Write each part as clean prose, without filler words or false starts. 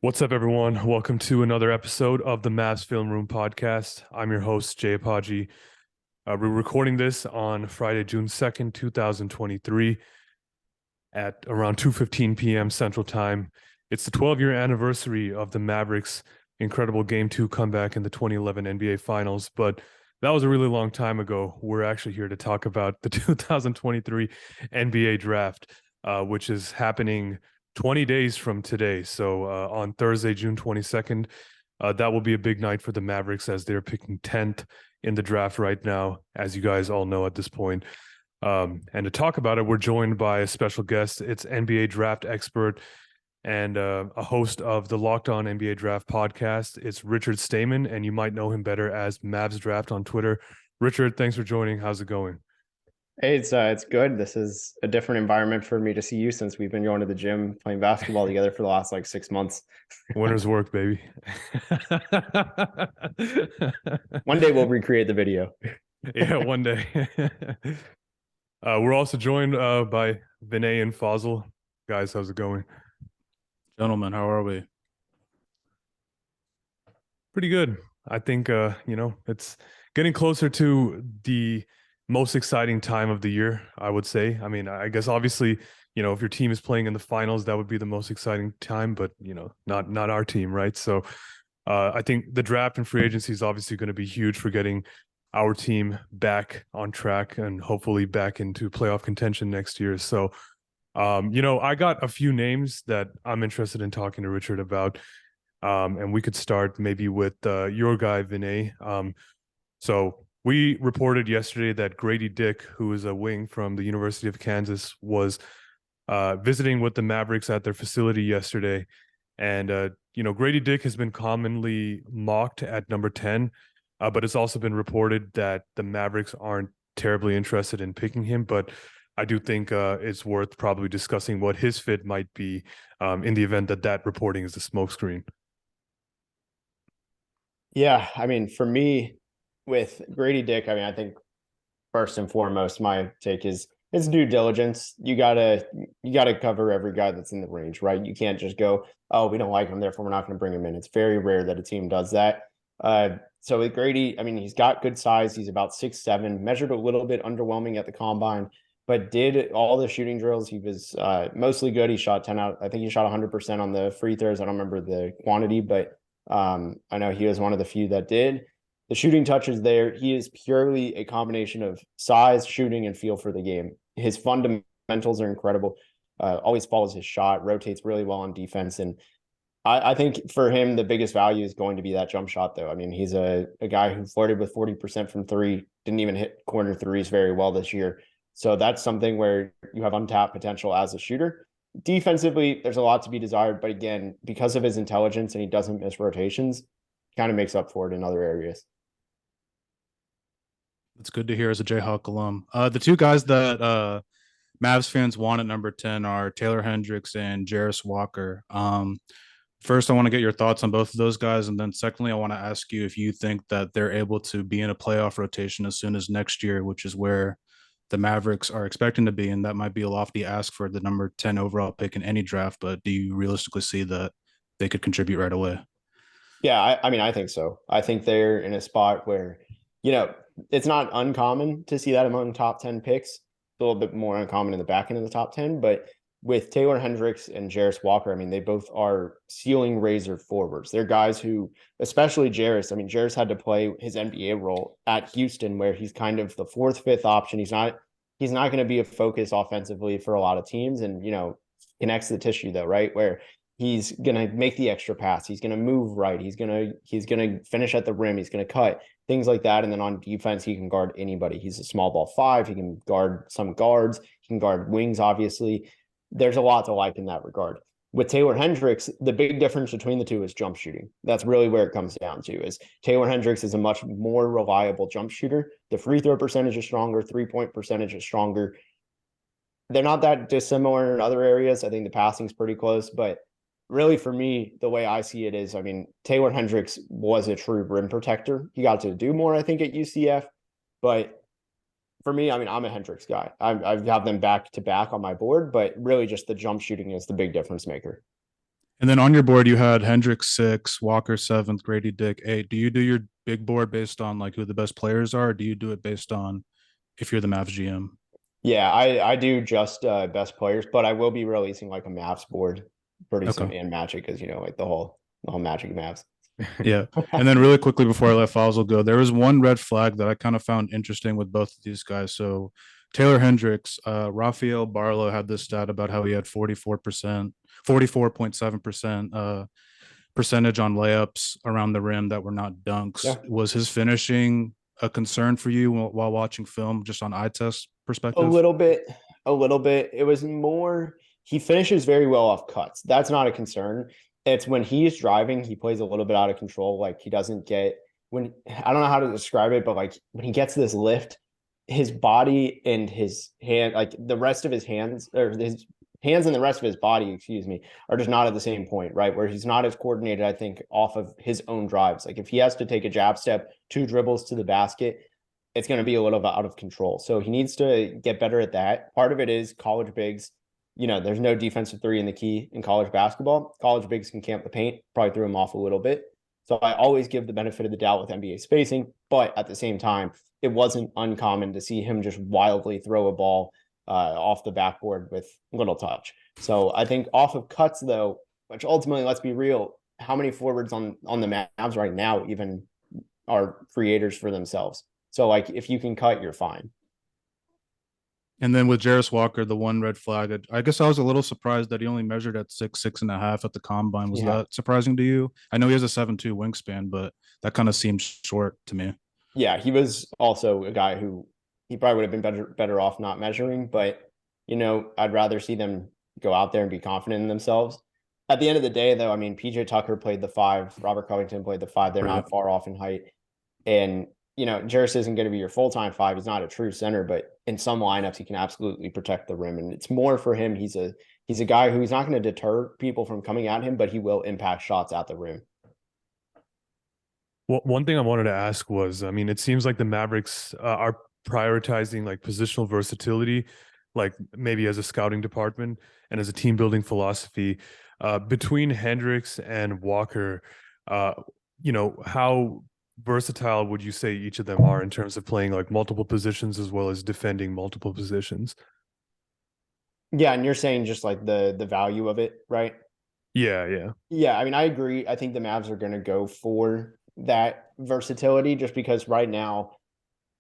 What's up, everyone? Welcome to another episode of the Mavs Film Room podcast. I'm your host, Jay Apaji. We're recording this on Friday, June 2nd, 2023 at around 2:15 p.m. Central Time. It's the 12-year anniversary of the Mavericks' incredible Game 2 comeback in the 2011 NBA Finals, but that was a really long time ago. We're actually here to talk about the 2023 NBA Draft, which is happening 20 days from today. So on Thursday, June 22nd, that will be a big night for the Mavericks as they're picking 10th in the draft right now, as you guys all know at this point. And to talk about it, we're joined by a special guest. It's NBA draft expert and a host of the Locked On NBA Draft podcast. It's Richard Stayman, and you might know him better as Mavs Draft on Twitter. Richard, thanks for joining. How's it going? Hey, it's good. This is a different environment for me to see you since we've been going to the gym playing basketball together for the last 6 months. Winter's work, baby. One day we'll recreate the video. Yeah, one day. We're also joined by Vinay and Fazil. Guys, how's it going? Gentlemen, how are we? Pretty good. I think it's getting closer to the most exciting time of the year, I would say. I mean, I guess obviously, if your team is playing in the finals, that would be the most exciting time, but not our team, right? So I think the draft and free agency is obviously going to be huge for getting our team back on track and hopefully back into playoff contention next year. So I got a few names that I'm interested in talking to Richard about. And we could start maybe with your guy, Vinay. So we reported yesterday that Gradey Dick, who is a wing from the University of Kansas, was visiting with the Mavericks at their facility yesterday. And, Gradey Dick has been commonly mocked at number 10, but it's also been reported that the Mavericks aren't terribly interested in picking him. But I do think it's worth probably discussing what his fit might be in the event that reporting is a smokescreen. Yeah, I mean, for me, with Gradey Dick, I think first and foremost, my take is due diligence. You gotta cover every guy that's in the range, right? You can't just go, oh, we don't like him, therefore we're not going to bring him in. It's very rare that a team does that. So with Gradey, I mean, he's got good size. He's about 6'7", measured a little bit underwhelming at the combine, but did all the shooting drills. He was mostly good. He shot 10 out. I think he shot 100% on the free throws. I don't remember the quantity, but I know he was one of the few that did. The shooting touch is there. He is purely a combination of size, shooting, and feel for the game. His fundamentals are incredible. Always follows his shot, rotates really well on defense. And I think for him, the biggest value is going to be that jump shot, though. I mean, he's a guy who flirted with 40% from three, didn't even hit corner threes very well this year. So that's something where you have untapped potential as a shooter. Defensively, there's a lot to be desired. But again, because of his intelligence and he doesn't miss rotations, kind of makes up for it in other areas. It's good to hear as a Jayhawk alum. The two guys that Mavs fans want at number 10 are Taylor Hendricks and Jerace Walker. First, I want to get your thoughts on both of those guys. And then secondly, I want to ask you if you think that they're able to be in a playoff rotation as soon as next year, which is where the Mavericks are expecting to be. And that might be a lofty ask for the number 10 overall pick in any draft, but do you realistically see that they could contribute right away? Yeah, I mean, I think so. I think they're in a spot where, it's not uncommon to see that among top 10 picks. A little bit more uncommon in the back end of the top 10. But with Taylor Hendricks and Jerace Walker, I mean, they both are ceiling raiser forwards. They're guys who, especially Jerace, I mean, Jerace had to play his NBA role at Houston, where he's kind of the fourth, fifth option. He's not going to be a focus offensively for a lot of teams. And, connects the tissue though, right? Where he's going to make the extra pass. He's going to move right. He's going to finish at the rim. He's going to cut, things like that. And then on defense, he can guard anybody. He's a small ball five. He can guard some guards. He can guard wings, obviously. There's a lot to like in that regard. With Taylor Hendricks, the big difference between the two is jump shooting. That's really where it comes down to, is Taylor Hendricks is a much more reliable jump shooter. The free throw percentage is stronger. 3-point percentage is stronger. They're not that dissimilar in other areas. I think the passing is pretty close, but really, for me, the way I see it is, I mean, Taylor Hendricks was a true rim protector. He got to do more, I think, at UCF. But for me, I mean, I'm a Hendricks guy. I've got them back to back on my board, but really just the jump shooting is the big difference maker. And then on your board, you had Hendricks 6, Walker 7th, Gradey Dick 8. Do you do your big board based on like who the best players are, or do you do it based on if you're the Mavs GM? Yeah, I do just best players, but I will be releasing like a Mavs board pretty soon Okay. and Magic, because like the whole Magic Mavs. Yeah. And then really quickly before I let Fossil go, there was one red flag that I kind of found interesting with both of these guys. So Taylor Hendricks, Rafael Barlow had this stat about how he had 44%, 44.7% percentage on layups around the rim that were not dunks. Yeah. Was his finishing a concern for you while watching film, just on eye test A perspective? little bit, a little bit. It was more he finishes very well off cuts. That's not a concern. It's when he's driving, he plays a little bit out of control. Like he doesn't get when I don't know how to describe it, but like when he gets this lift, his body and his hand, like the rest of his hands or his hands and the rest of his body, excuse me, are just not at the same point, right? Where he's not as coordinated, I think, off of his own drives. Like if he has to take a jab step, 2 dribbles to the basket, it's going to be a little bit out of control. So he needs to get better at that. Part of it is college bigs. There's no defensive three in the key in college basketball. College bigs can camp the paint, probably threw him off a little bit. So I always give the benefit of the doubt with NBA spacing, but at the same time, it wasn't uncommon to see him just wildly throw a ball off the backboard with little touch. So I think off of cuts, though, which ultimately, let's be real, how many forwards on the Mavs right now even are creators for themselves? So like if you can cut, you're fine. And then with Jerace Walker, the one red flag, I guess I was a little surprised that he only measured at 6'6.5" at the combine. Was Yeah. that surprising to you? I know he has a 7'2" wingspan, but that kind of seems short to me. Yeah, he was also a guy who he probably would have been better off not measuring, but I'd rather see them go out there and be confident in themselves. At the end of the day, though, I mean, PJ Tucker played the 5, Robert Covington played the 5. They're Right. not far off in height. And, Jerace isn't going to be your full-time 5. He's not a true center, but in some lineups, he can absolutely protect the rim. And it's more for him. He's a guy who's not going to deter people from coming at him, but he will impact shots at the rim. Well, one thing I wanted to ask was, I mean, it seems like the Mavericks are prioritizing like positional versatility, like maybe as a scouting department and as a team building philosophy. Between Hendricks and Walker, how versatile would you say each of them are in terms of playing like multiple positions as well as defending multiple positions? Yeah, and you're saying just like the value of it, right? Yeah, yeah. Yeah, I mean, I agree. I think the Mavs are going to go for that versatility just because right now,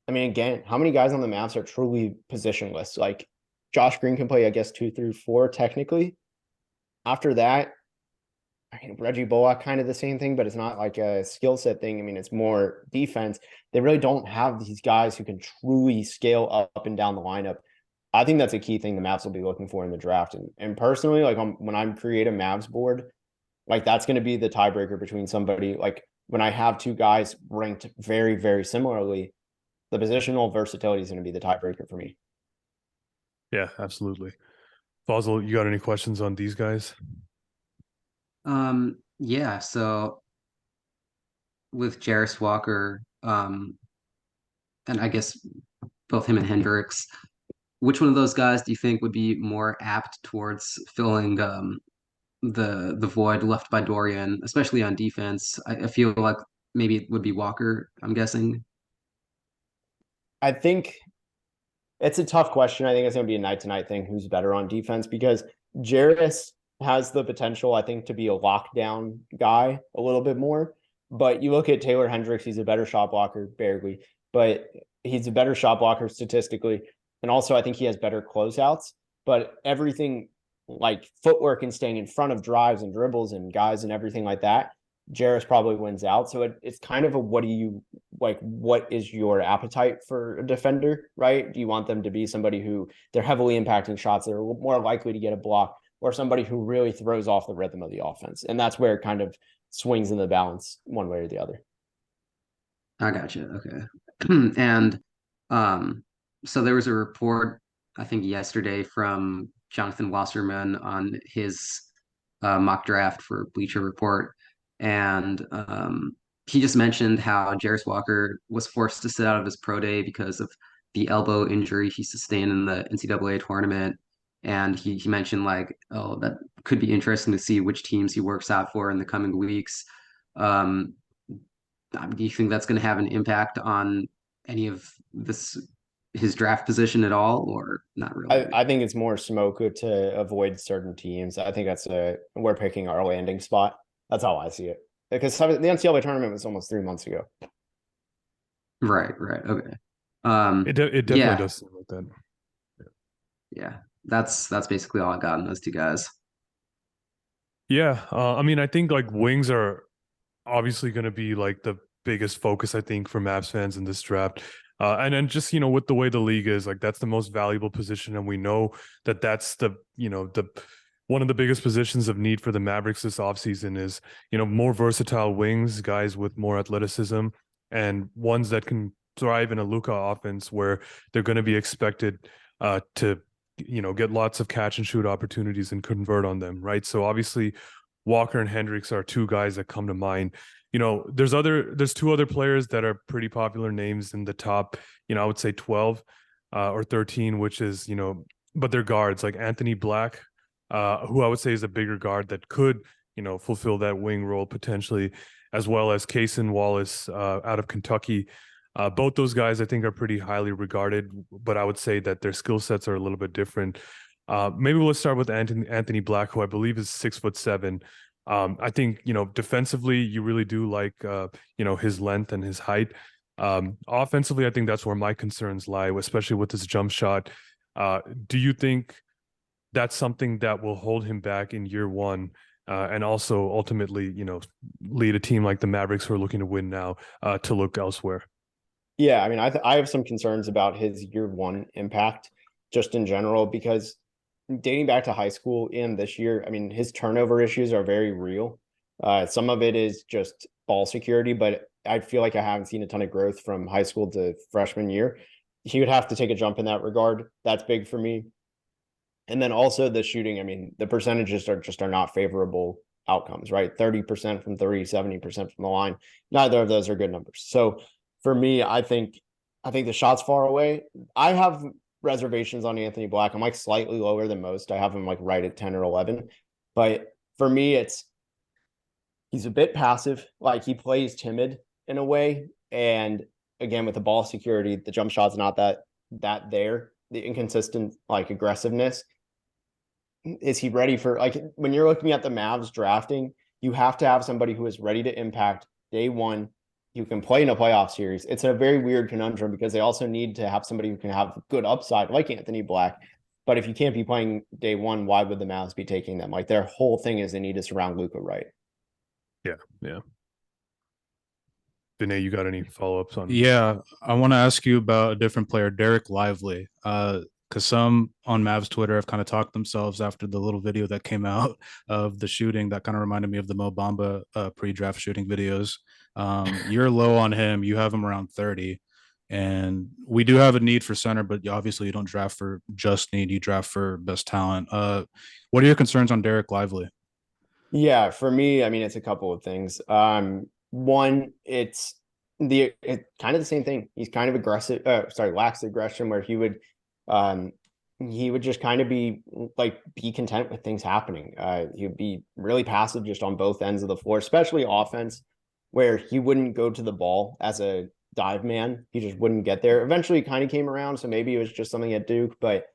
I mean, again, how many guys on the Mavs are truly positionless? Like Josh Green can play, I guess, 2 through 4 technically. After that, I mean, Reggie Bullock, kind of the same thing, but it's not like a skill set thing. I mean, it's more defense. They really don't have these guys who can truly scale up and down the lineup. I think that's a key thing the Mavs will be looking for in the draft. And personally, like when I'm create a Mavs board, like that's going to be the tiebreaker between somebody like when I have 2 guys ranked very, very similarly, the positional versatility is going to be the tiebreaker for me. Yeah, absolutely. Fossil, you got any questions on these guys? Yeah, so with Jerace Walker, and I guess both him and Hendricks, which one of those guys do you think would be more apt towards filling the void left by Dorian, especially on defense? I feel like maybe it would be Walker, I'm guessing. I think it's a tough question. I think it's going to be a night to night thing. Who's better on defense? Because Jerace has the potential, I think, to be a lockdown guy a little bit more. But you look at Taylor Hendricks, he's a better shot blocker, barely, but he's a better shot blocker statistically. And also, I think he has better closeouts. But everything like footwork and staying in front of drives and dribbles and guys and everything like that, Jerace probably wins out. So it's kind of a what do you like? What is your appetite for a defender, right? Do you want them to be somebody who they're heavily impacting shots that are more likely to get a block, or somebody who really throws off the rhythm of the offense? And that's where it kind of swings in the balance one way or the other. I gotcha. Okay. And so there was a report, I think yesterday, from Jonathan Wasserman on his mock draft for Bleacher Report. And he just mentioned how Jerace Walker was forced to sit out of his pro day because of the elbow injury he sustained in the NCAA tournament. And he mentioned like, oh, that could be interesting to see which teams he works out for in the coming weeks. Um, do you think that's going to have an impact on any of his draft position at all, or not really? I think it's more smoke to avoid certain teams. I think we're picking our landing spot. That's how I see it. Because the NCAA tournament was almost 3 months ago. Right. Okay. It definitely does seem like that. Yeah. That's basically all I got on those two guys. Yeah, I mean, I think like wings are obviously going to be like the biggest focus, I think, for Mavs fans in this draft. And then just, with the way the league is, like that's the most valuable position. And we know that that's the one of the biggest positions of need for the Mavericks this offseason is, more versatile wings, guys with more athleticism and ones that can thrive in a Luka offense where they're going to be expected to, get lots of catch and shoot opportunities and convert on them. Right. So obviously Walker and Hendricks are two guys that come to mind. There's two other players that are pretty popular names in the top, I would say 12 or 13, which is, but they're guards like Anthony Black, who I would say is a bigger guard that could, fulfill that wing role potentially, as well as Cason Wallace out of Kentucky. Both those guys I think are pretty highly regarded, but I would say that their skill sets are a little bit different. Maybe we'll start with Anthony Black, who I believe is 6'7". I think, defensively, you really do like, his length and his height. Offensively, I think that's where my concerns lie, especially with his jump shot. Do you think that's something that will hold him back in year one? And also ultimately, lead a team like the Mavericks who are looking to win now to look elsewhere. Yeah, I mean, I have some concerns about his year one impact just in general, because dating back to high school and this year, I mean, his turnover issues are very real. Some of it is just ball security, but I feel like I haven't seen a ton of growth from high school to freshman year. He would have to take a jump in that regard. That's big for me. And then also the shooting, I mean, the percentages are not favorable outcomes, right? 30% from 30, 70% from the line. Neither of those are good numbers. So for me, I think the shot's far away. I have reservations on Anthony Black. I'm like slightly lower than most. I have him like right at 10 or 11. But for me, he's a bit passive. Like he plays timid in a way. And again, with the ball security, the jump shot's not that there. The inconsistent like aggressiveness. Is he ready for, like, when you're looking at the Mavs drafting, you have to have somebody who is ready to impact day one, who can play in a playoff series. It's a very weird conundrum because they also need to have somebody who can have good upside like Anthony Black. But if you can't be playing day one, why would the Mavs be taking them? Like their whole thing is they need to surround Luka right. Yeah. Vinay, you got any follow-ups on? Yeah, I want to ask you about a different player, Derek Lively. Because some on Mavs Twitter have kind of talked themselves after the little video that came out of the shooting that kind of reminded me of the Mo Bamba pre-draft shooting videos. You're low on him. You have him around 30. And we do have a need for center, but obviously you don't draft for just need. You draft for best talent. What are your concerns on Derek Lively? Yeah, for me, I mean, it's a couple of things. One, it's kind of the same thing. He's kind of aggressive. Lacks aggression, where he would just kind of be content with things happening. He would be really passive just on both ends of the floor, especially offense, where he wouldn't go to the ball as a dive man. He just wouldn't get there. Eventually, kind of came around, so maybe it was just something at Duke, but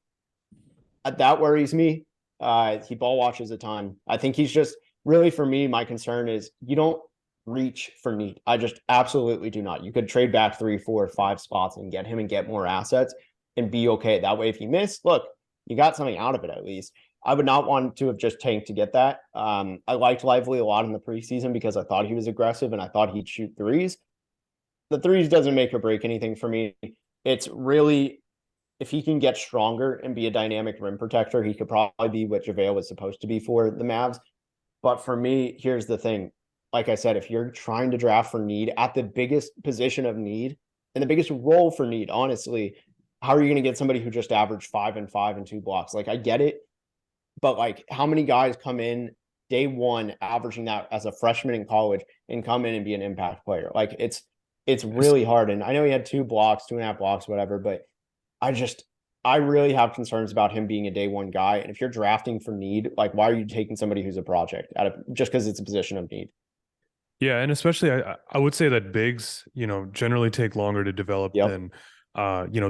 that worries me. He ball watches a ton. I think he's just really, for me, my concern is you don't reach for need. I just absolutely do not. You could trade back 3, 4, 5 spots and get him and get more assets and be okay. That way, if you miss, look, you got something out of it at least. I would not want to have just tanked to get that. I liked Lively a lot in the preseason because I thought he was aggressive and I thought he'd shoot threes. The threes doesn't make or break anything for me. It's really, if he can get stronger and be a dynamic rim protector, he could probably be what JaVale was supposed to be for the Mavs. But for me, here's the thing. Like I said, if you're trying to draft for need at the biggest position of need and the biggest role for need, honestly, how are you going to get somebody who just averaged 5 and 5 and 2 blocks? Like, I get it, but like, how many guys come in day one averaging that as a freshman in college and come in and be an impact player? Like, it's really hard. And I know he had 2 blocks, 2.5 blocks, whatever, but I really have concerns about him being a day one guy. And if you're drafting for need, like why are you taking somebody who's a project out of just because it's a position of need? Yeah, and especially I would say that bigs, generally take longer to develop Yep. than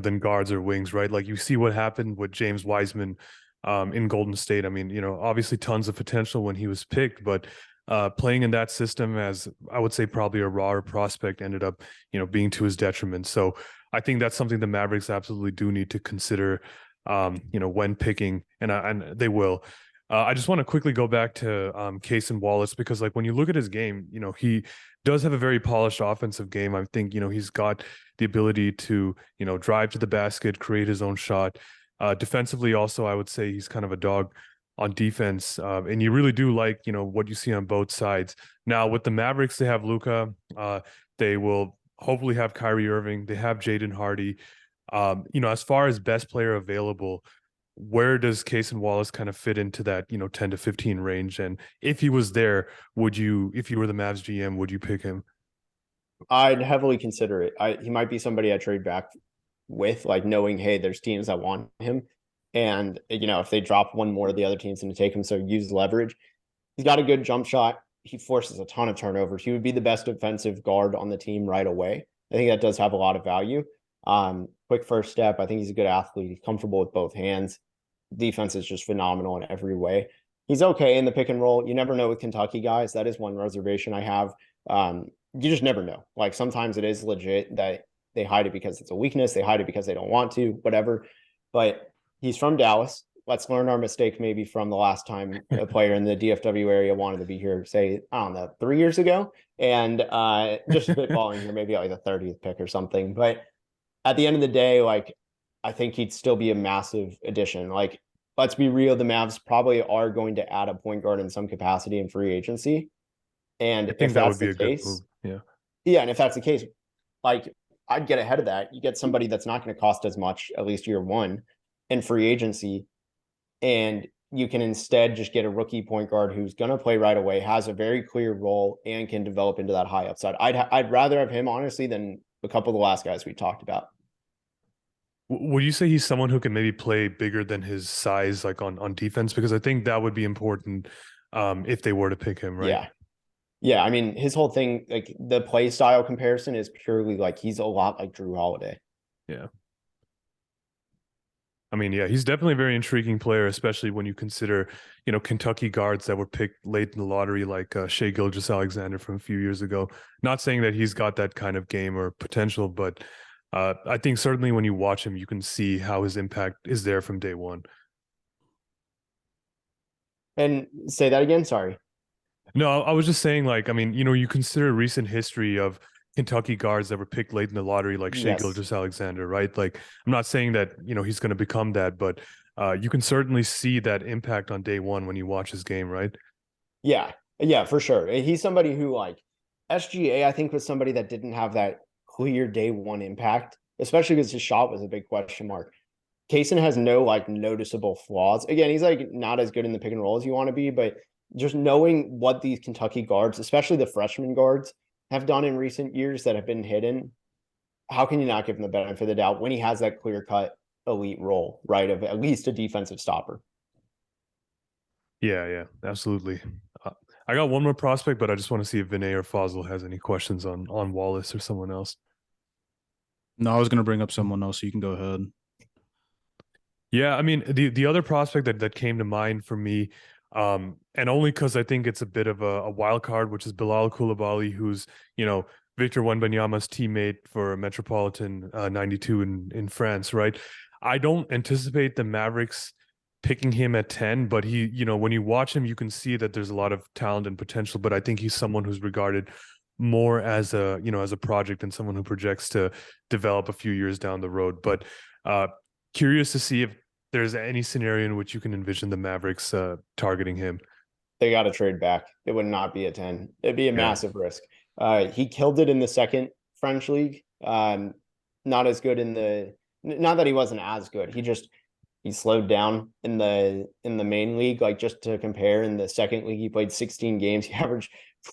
than guards or wings, right? Like you see what happened with James Wiseman in Golden State. I mean, obviously tons of potential when he was picked, but playing in that system as I would say probably a rawer prospect ended up, being to his detriment. So I think that's something the Mavericks absolutely do need to consider when picking, and they will. I just want to quickly go back to Cason Wallace because, like, when you look at his game, he does have a very polished offensive game. I think, he's got the ability to, drive to the basket, create his own shot. Defensively, also, I would say he's kind of a dog on defense. And you really do like, what you see on both sides. Now, with the Mavericks, they have Luka. They will hopefully have Kyrie Irving. They have Jaden Hardy. As far as best player available, where does Cason Wallace kind of fit into that, 10 to 15 range? And if he was there, if you were the Mavs GM, would you pick him? I'd heavily consider it. He might be somebody I trade back with, like knowing, hey, there's teams that want him. And, if they drop one more of the other teams and to take him, so use leverage. He's got a good jump shot. He forces a ton of turnovers. He would be the best defensive guard on the team right away. I think that does have a lot of value. Quick first step. I think he's a good athlete. He's comfortable with both hands. Defense is just phenomenal in every way. He's okay in the pick and roll. You never know with Kentucky guys. That is one reservation I have. You just never know. Like sometimes it is legit that they hide it because it's a weakness. They hide it because they don't want to, whatever. But he's from Dallas. Let's learn our mistake maybe from the last time a player in the DFW area wanted to be here, say, I don't know, 3 years ago. And just spitballing here, maybe like the 30th pick or something. But at the end of the day, like, I think he'd still be a massive addition. Like, let's be real, the Mavs probably are going to add a point guard in some capacity in free agency. And I think if that that's would be the a good case, move. Yeah. yeah, and if that's the case, like I'd get ahead of that. You get somebody that's not going to cost as much, at least year one, in free agency, and you can instead just get a rookie point guard who's going to play right away, has a very clear role, and can develop into that high upside. I'd rather have him honestly than a couple of the last guys we talked about. Would you say he's someone who can maybe play bigger than his size, like on defense? Because I think that would be important if they were to pick him, right? Yeah. Yeah. I mean, his whole thing, like the play style comparison is purely like he's a lot like Drew Holiday. Yeah. I mean, yeah, he's definitely a very intriguing player, especially when you consider, Kentucky guards that were picked late in the lottery, like Shai Gilgeous-Alexander from a few years ago. Not saying that he's got that kind of game or potential, but I think certainly when you watch him, you can see how his impact is there from day one. And say that again. Sorry. No, I was just saying, like, I mean, you consider recent history of Kentucky guards that were picked late in the lottery, like Shai Yes. Gilgeous-Alexander, right? Like, I'm not saying that, he's going to become that, but you can certainly see that impact on day one when you watch his game, right? Yeah. Yeah, for sure. He's somebody who like SGA, I think was somebody that didn't have that clear day one impact, especially because his shot was a big question mark. Cason has no like noticeable flaws. Again, he's like not as good in the pick and roll as you want to be, but just knowing what these Kentucky guards, especially the freshman guards, have done in recent years that have been hidden, how can you not give him the benefit of the doubt when he has that clear cut elite role, right? Of at least a defensive stopper. Yeah, absolutely. I got one more prospect, but I just want to see if Vinay or Fazil has any questions on Wallace or someone else. No, I was going to bring up someone else, so you can go ahead. Yeah, I mean, the other prospect that came to mind for me, and only because I think it's a bit of a wild card, which is Bilal Coulibaly, who's, Victor Wembanyama's teammate for Metropolitan 92 in France, right? I don't anticipate the Mavericks picking him at 10, but he, when you watch him, you can see that there's a lot of talent and potential, but I think he's someone who's regarded more as a project and someone who projects to develop a few years down the road. But curious to see if there's any scenario in which you can envision the Mavericks targeting him. They got to trade back. It would not be a 10. It'd be a massive risk. He killed it in the second French league. Not as good not that he wasn't as good. He slowed down in the main league. Like just to compare, in the second league, he played 16 games. He averaged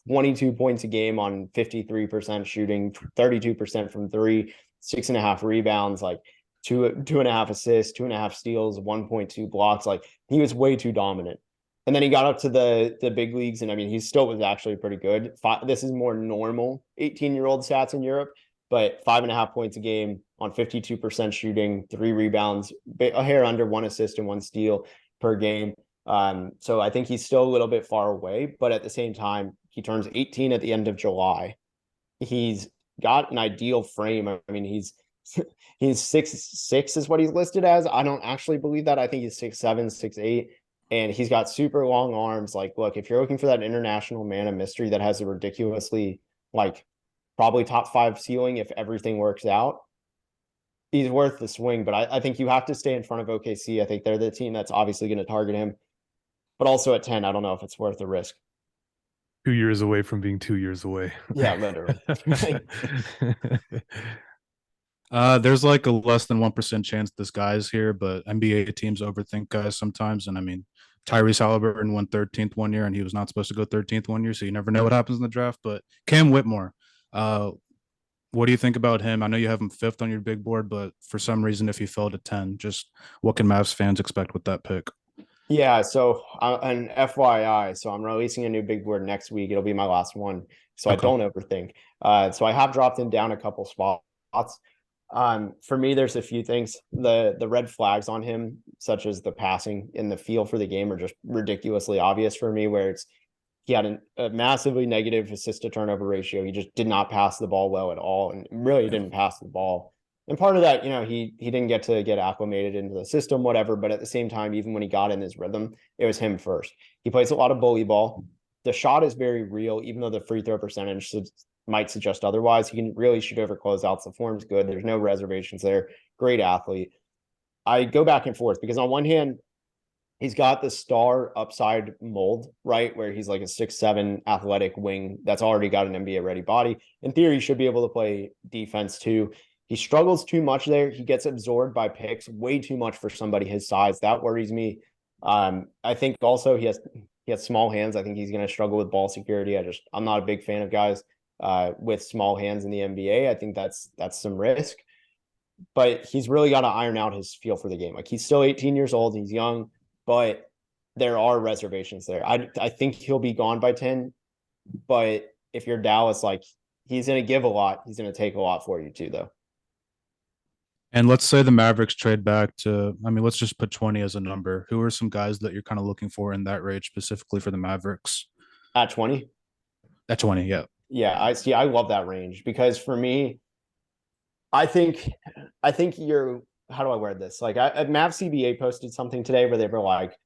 22 points a game on 53% shooting, 32% from three, 6.5 rebounds, like two and a half assists, 2.5 steals, 1.2 blocks. Like he was way too dominant. And then he got up to the big leagues, and I mean, he still was actually pretty good. This is more normal 18-year-old stats in Europe, but 5.5 points a game on 52% shooting, 3 rebounds, a hair under 1 assist and 1 steal per game. So I think he's still a little bit far away, but at the same time, he turns 18 at the end of July. He's got an ideal frame. I mean, he's 6'6" is what he's listed as. I don't actually believe that. I think he's 6'7", 6'8". And he's got super long arms. Like, look, if you're looking for that international man of mystery that has a ridiculously, like, probably top 5 ceiling if everything works out, he's worth the swing. But I think you have to stay in front of OKC. I think they're the team that's obviously going to target him. But also at 10, I don't know if it's worth the risk. 2 years away from being 2 years away. Yeah, literally. There's like a less than 1% chance this guy's here, but NBA teams overthink guys sometimes. And I mean, Tyrese Halliburton won 13th one year, and he was not supposed to go 13th one year, so you never know what happens in the draft. But Cam Whitmore, what do you think about him? I know you have him 5th on your big board, but for some reason, if he fell to 10, just what can Mavs fans expect with that pick? Yeah, so an FYI, so I'm releasing a new big board next week. It'll be my last one, so Okay. I don't overthink. So I have dropped him down a couple spots. For me, there's a few things. The red flags on him, such as the passing and the feel for the game, are just ridiculously obvious for me, where he had a massively negative assist to turnover ratio. He just did not pass the ball well at all, and really didn't pass the ball. And part of that, he didn't get to get acclimated into the system, whatever. But at the same time, even when he got in his rhythm, it was him first. He plays a lot of bully ball. The shot is very real, even though the free throw percentage might suggest otherwise. He can really shoot over closeouts. The form's good. There's no reservations there. Great athlete. I go back and forth because on one hand, he's got the star upside mold, right? Where he's like a 6'7" athletic wing that's already got an NBA ready body. In theory, he should be able to play defense too. He struggles too much there. He gets absorbed by picks way too much for somebody his size. That worries me. I think also he has small hands. I think he's going to struggle with ball security. I'm not a big fan of guys with small hands in the NBA. I think that's some risk. But he's really got to iron out his feel for the game. Like, he's still 18 years old. He's young, but there are reservations there. I think he'll be gone by 10. But if you're Dallas, like, he's going to give a lot. He's going to take a lot for you too, though. And let's say the Mavericks trade back to, I mean, let's just put 20 as a number. Who are some guys that you're kind of looking for in that range, specifically for the Mavericks? At 20? At 20, yeah. Yeah, I love that range because for me, I think you're, how do I word this? Like, Mav CBA posted something today where they were like,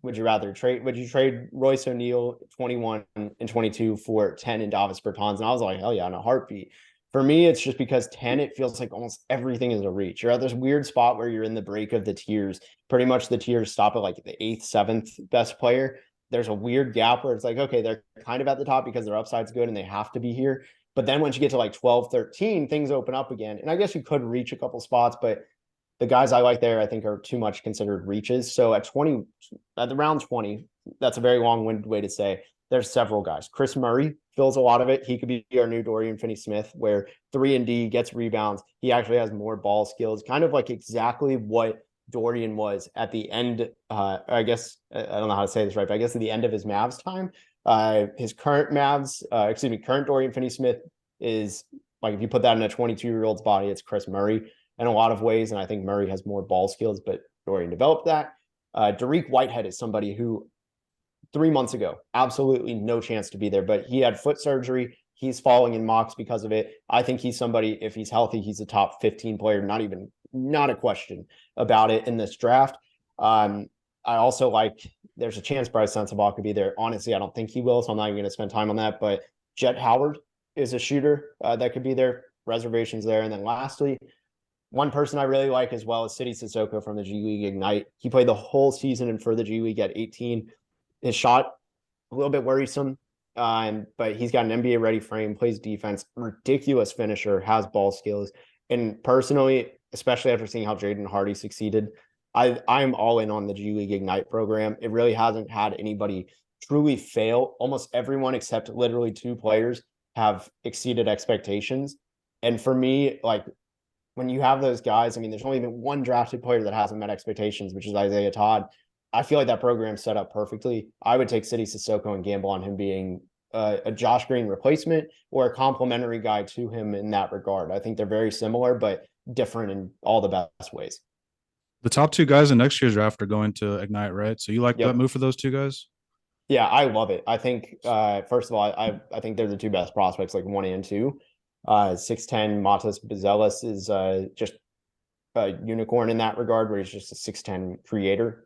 would you trade Royce O'Neal 21 and 22 for 10 and Davis Bertans? And I was like, hell yeah, in a heartbeat. For me, it's just because 10, it feels like almost everything is a reach. You're at this weird spot where you're in the break of the tiers. Pretty much the tiers stop at like the 8th, 7th best player. There's a weird gap where it's like, okay, they're kind of at the top because their upside's good and they have to be here. But then once you get to like 12, 13, things open up again. And I guess you could reach a couple spots, but the guys I like there, I think, are too much considered reaches. So at the round 20, that's a very long-winded way to say there's several guys. Chris Murray fills a lot of it. He could be our new Dorian Finney-Smith, where 3 and D, gets rebounds. He actually has more ball skills, kind of like exactly what Dorian was at the end. I guess, I don't know how to say this right, but I guess at the end of his Mavs time. His current current Dorian Finney-Smith is, like, if you put that in a 22-year-old's body, it's Chris Murray in a lot of ways. And I think Murray has more ball skills, but Dorian developed that. Dariq Whitehead is somebody who 3 months ago, absolutely no chance to be there, but he had foot surgery. He's falling in mocks because of it. I think he's somebody, if he's healthy, he's a top 15 player, not a question about it in this draft. I also like, there's a chance Bryce Sensabaugh could be there. Honestly, I don't think he will, so I'm not even going to spend time on that. But Jet Howard is a shooter that could be there. Reservations there. And then lastly, one person I really like as well is City Sissoko from the G League Ignite. He played the whole season and for the G League at 18. His shot, a little bit worrisome, but he's got an NBA ready frame, plays defense, ridiculous finisher, has ball skills. And personally, especially after seeing how Jaden Hardy succeeded, I'm all in on the G League Ignite program. It really hasn't had anybody truly fail. Almost everyone except literally 2 players have exceeded expectations. And for me, like, when you have those guys, I mean, there's only been one drafted player that hasn't met expectations, which is Isaiah Todd. I feel like that program's set up perfectly. I would take City Sissoko and gamble on him being a Josh Green replacement or a complementary guy to him in that regard. I think they're very similar, but different in all the best ways. The top two guys in next year's draft are going to Ignite, right? So you like that move for those two guys? Yeah, I love it. I think first of all, I think they're the two best prospects, like 1 and 2. 6'10" Matas Bezelis is just a unicorn in that regard, where he's just a 6'10" creator.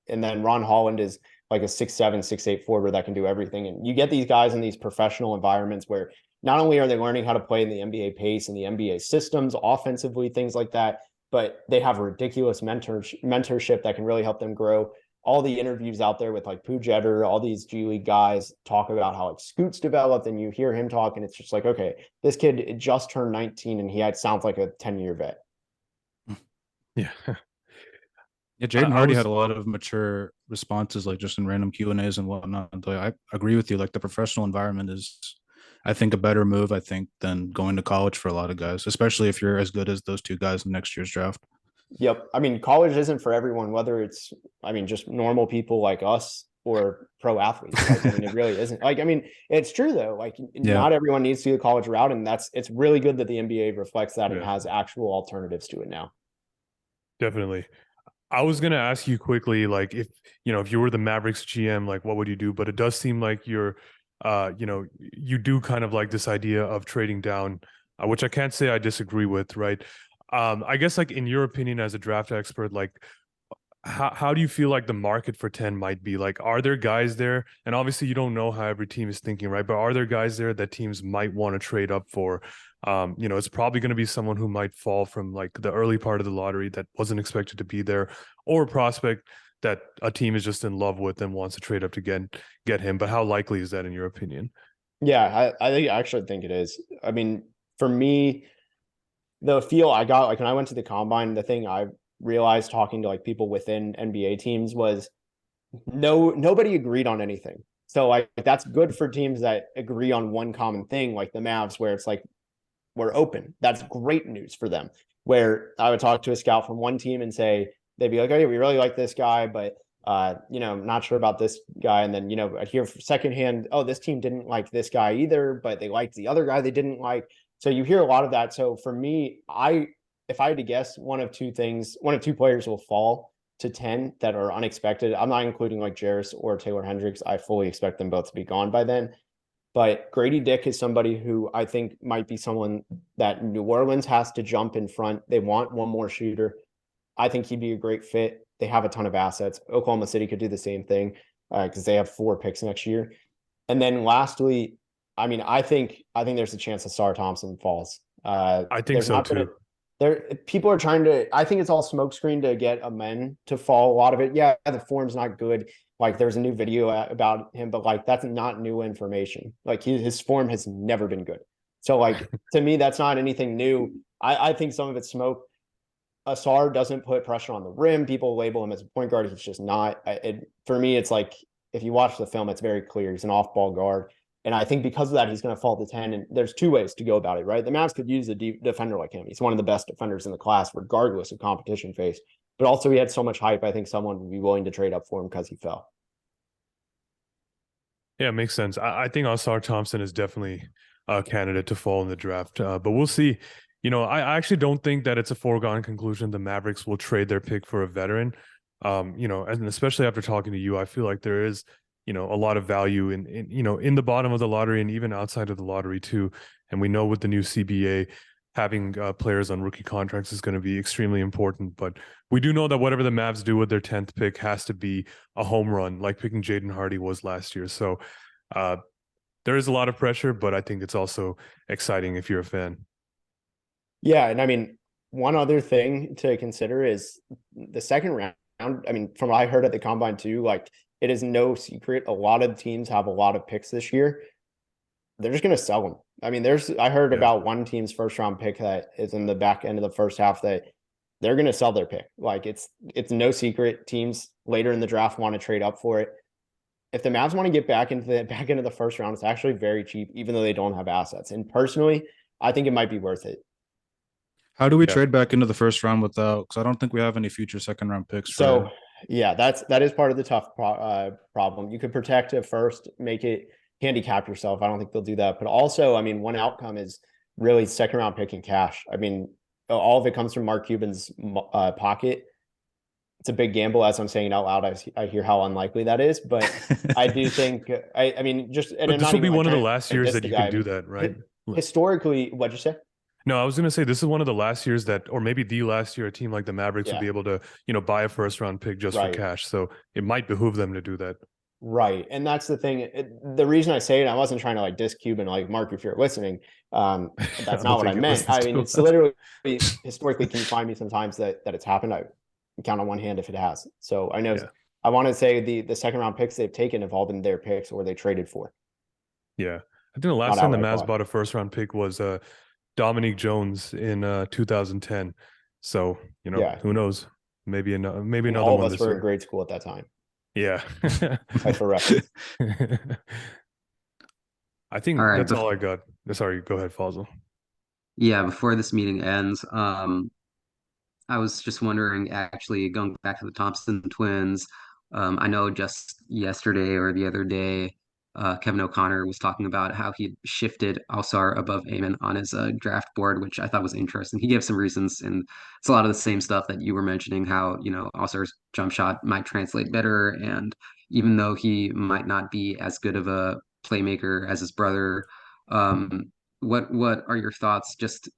And then Ron Holland is like a 6'7", 6'8" forward that can do everything. And you get these guys in these professional environments where not only are they learning how to play in the NBA pace and the NBA systems, offensively, things like that, but they have a ridiculous mentorship that can really help them grow. All the interviews out there with like Pujetter, all these G League guys talk about how like Scoot's developed, and you hear him talk, and it's just like, okay, this kid just turned 19 and he sounds like a 10-year vet. Yeah. Yeah, Jaden Hardy had a lot of mature responses, like just in random Q&As and whatnot. I agree with you. Like the professional environment is, I think, a better move, I think, than going to college for a lot of guys, especially if you're as good as those two guys in next year's draft. Yep. I mean, college isn't for everyone, whether it's, I mean, just normal people like us or pro athletes. Like, I mean, it really isn't. Like, I mean, it's true though. Like, not everyone needs to do the college route, and it's really good that the NBA reflects that and has actual alternatives to it now. Definitely. I was going to ask you quickly, like, if you were the Mavericks GM, like, what would you do? But it does seem like you're, you do kind of like this idea of trading down, which I can't say I disagree with, right? I guess, like, in your opinion as a draft expert, like, how do you feel like the market for 10 might be? Like, are there guys there? And obviously you don't know how every team is thinking, right? But are there guys there that teams might want to trade up for? It's probably going to be someone who might fall from like the early part of the lottery that wasn't expected to be there, or a prospect that a team is just in love with and wants to trade up to get him. But how likely is that in your opinion? Yeah, I actually think it is. I mean, for me, the feel I got, like when I went to the combine, the thing I realized talking to like people within NBA teams was nobody agreed on anything. So like that's good for teams that agree on one common thing, like the Mavs, where it's like we're open. That's great news for them. Where I would talk to a scout from one team and say, they'd be like, "Okay, we really like this guy, but not sure about this guy." And then, I hear secondhand, "Oh, this team didn't like this guy either, but they liked the other guy they didn't like." So you hear a lot of that. So for me, if I had to guess, one of two players will fall to 10 that are unexpected. I'm not including like Jerace or Taylor Hendricks. I fully expect them both to be gone by then. But Gradey Dick is somebody who I think might be someone that New Orleans has to jump in front. They want one more shooter. I think he'd be a great fit. They have a ton of assets. Oklahoma City could do the same thing because they have 4 picks next year. And then lastly, I mean, I think there's a chance that Sar Thompson falls. I think so too. People are trying to, I think it's all smokescreen to get a men to fall. A lot of it, yeah, the form's not good. Like there's a new video about him, but like that's not new information. Like his form has never been good. So like to me, that's not anything new. I think some of it's smoke. Asar doesn't put pressure on the rim. People label him as a point guard. He's just not. For me, it's like if you watch the film, it's very clear. He's an off-ball guard. And I think because of that, he's going to fall to 10. And there's 2 ways to go about it, right? The Mavs could use a defender like him. He's one of the best defenders in the class, regardless of competition phase. But also, he had so much hype. I think someone would be willing to trade up for him because he fell. Yeah, it makes sense. I think Asar Thompson is definitely a candidate to fall in the draft, but we'll see. I actually don't think that it's a foregone conclusion the Mavericks will trade their pick for a veteran. And especially after talking to you, I feel like there is, a lot of value in the bottom of the lottery and even outside of the lottery too. And we know with the new CBA, having players on rookie contracts is going to be extremely important. But we do know that whatever the Mavs do with their 10th pick has to be a home run, like picking Jaden Hardy was last year. So there is a lot of pressure, but I think it's also exciting if you're a fan. Yeah, and I mean, one other thing to consider is the second round. I mean, from what I heard at the combine too, like it is no secret a lot of teams have a lot of picks this year. They're just going to sell them. I mean, I heard about one team's first round pick that is in the back end of the first half that they're going to sell their pick. Like it's no secret. Teams later in the draft want to trade up for it. If the Mavs want to get back into the back end of the first round, it's actually very cheap, even though they don't have assets. And personally, I think it might be worth it. How do we Yeah. trade back into the first round without? Because I don't think we have any future second round picks. So For, yeah, that is part of the tough problem. You could protect it first, make it handicap yourself. I don't think they'll do that. But also, I mean, one outcome is really second round pick in cash. I mean, all of it comes from Mark Cuban's pocket. It's a big gamble, as I'm saying it out loud. I hear how unlikely that is, but I do think. I mean, just and But this not will be even one of the trying last to years diss that the you guy. can I do mean, that, right? historically, what'd you say? No, I was going to say this is one of the last years that, or maybe the last year, a team like the Mavericks would Yeah. be able to, buy a first round pick just for Right. cash. So it might behoove them to do that. Right. And that's the thing. The reason I say it, I wasn't trying to like diss Cuban, like Mark, if you're listening, that's don't not what I think he meant. listens I mean, to it's us. literally historically, can you find me sometimes that it's happened? I can count on one hand if it has. So I know Yeah. I want to say the second round picks they've taken have all been their picks or they traded for. Yeah. I think the last Not time the outright Mavs bought. bought a first round pick was Dominique Jones in 2010. So, Yeah. who knows? Maybe maybe And another all of one us this were in year. grade school at that time. Yeah. Like for reference. I think All right. that's all I got. Sorry, go ahead, Fazal. Yeah, before this meeting ends, I was just wondering, actually, going back to the Thompson twins, I know just yesterday or the other day, Kevin O'Connor was talking about how he shifted Alsar above Amon on his draft board, which I thought was interesting. He gave some reasons, and it's a lot of the same stuff that you were mentioning, how, Alsar's jump shot might translate better, and even though he might not be as good of a playmaker as his brother, what are your thoughts, just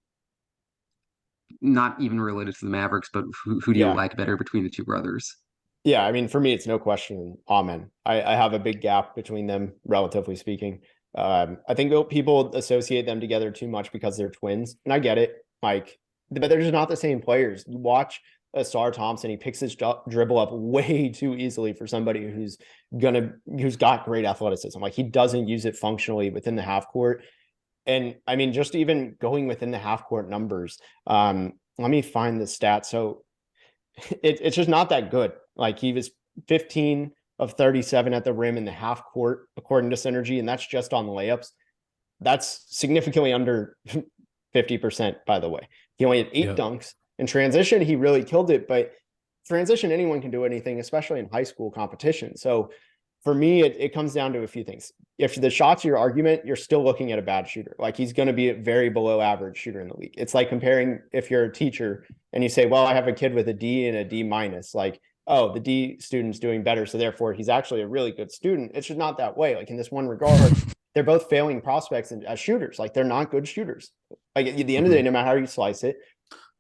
not even related to the Mavericks, but who do you Yeah. like better between the two brothers? Yeah, I mean, for me, it's no question. Amen. I have a big gap between them, relatively speaking. I think people associate them together too much because they're twins, and I get it. Like, but they're just not the same players. You watch Asar Thompson; he picks his dribble up way too easily for somebody who's got great athleticism. Like, he doesn't use it functionally within the half court. And I mean, just even going within the half court numbers. Let me find the stat. So it's just not that good. Like, he was 15 of 37 at the rim in the half court, according to Synergy, and that's just on layups. That's significantly under 50%, by the way. He only had 8 dunks. In transition, he really killed it, but transition, anyone can do anything, especially in high school competition. So for me, it comes down to a few things. If the shot's your argument, you're still looking at a bad shooter. Like, he's going to be a very below average shooter in the league. It's like comparing if you're a teacher and you say, well, I have a kid with a D and a D minus, like, oh, the D student's doing better, so therefore he's actually a really good student. It's just not that way. Like, in this one regard, they're both failing prospects as shooters. Like, they're not good shooters. Like, at the end of the day, no matter how you slice it,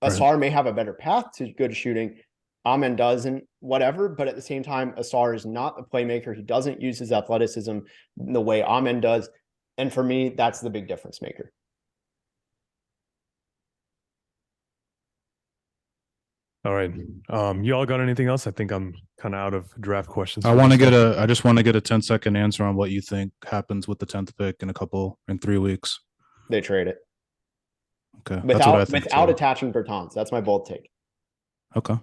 Asar may have a better path to good shooting. Amen doesn't, whatever. But at the same time, Asar is not a playmaker. He doesn't use his athleticism the way Amen does. And for me, that's the big difference maker. All right. You all got anything else? I think I'm kind of out of draft questions. I just want to get a 10-second answer on what you think happens with the 10th pick in 3 weeks. They trade it. Okay. That's what I think without too. attaching Bertans. That's my bold take. Okay.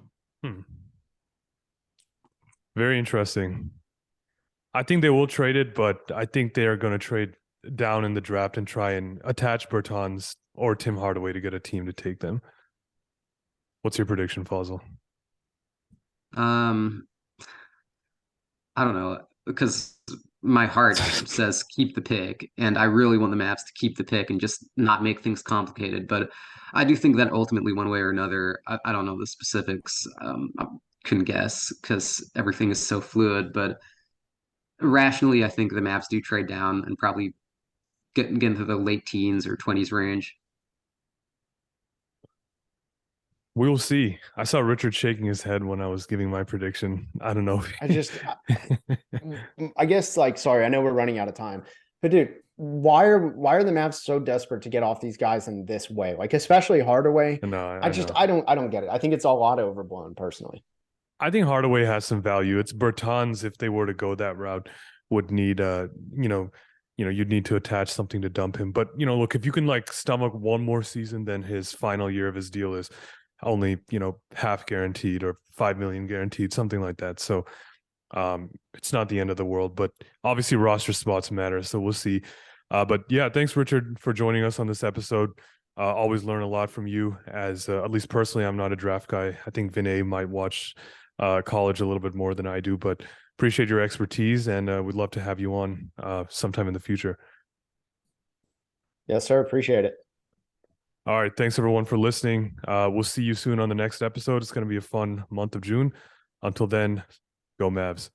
Very interesting. I think they will trade it, but I think they are going to trade down in the draft and try and attach Bertans or Tim Hardaway to get a team to take them. What's your prediction, Fazal? I don't know, because my heart says keep the pick, and I really want the Mavs to keep the pick and just not make things complicated. But I do think that ultimately, one way or another, I don't know the specifics. I couldn't guess because everything is so fluid. But rationally, I think the Mavs do trade down and probably get into the late teens or 20s range. We will see. I saw Richard shaking his head when I was giving my prediction. I don't know. I guess, like, sorry, I know we're running out of time, but dude, why are the Mavs so desperate to get off these guys in this way? Like, especially Hardaway. No, I don't get it. I think it's a lot overblown, personally. I think Hardaway has some value. It's Bertans, if they were to go that route, would need you'd need to attach something to dump him. But look, if you can like stomach one more season, then his final year of his deal is only half guaranteed or 5 million guaranteed, something like that. So it's not the end of the world, but obviously roster spots matter, so we'll see. But yeah, thanks Richard for joining us on this episode. Always learn a lot from you. As at least personally, I'm not a draft guy. I think Vinay might watch college a little bit more than I do, but appreciate your expertise, and we'd love to have you on sometime in the future. Yes, sir. Appreciate it. All right. Thanks everyone for listening. We'll see you soon on the next episode. It's going to be a fun month of June. Until then, go Mavs.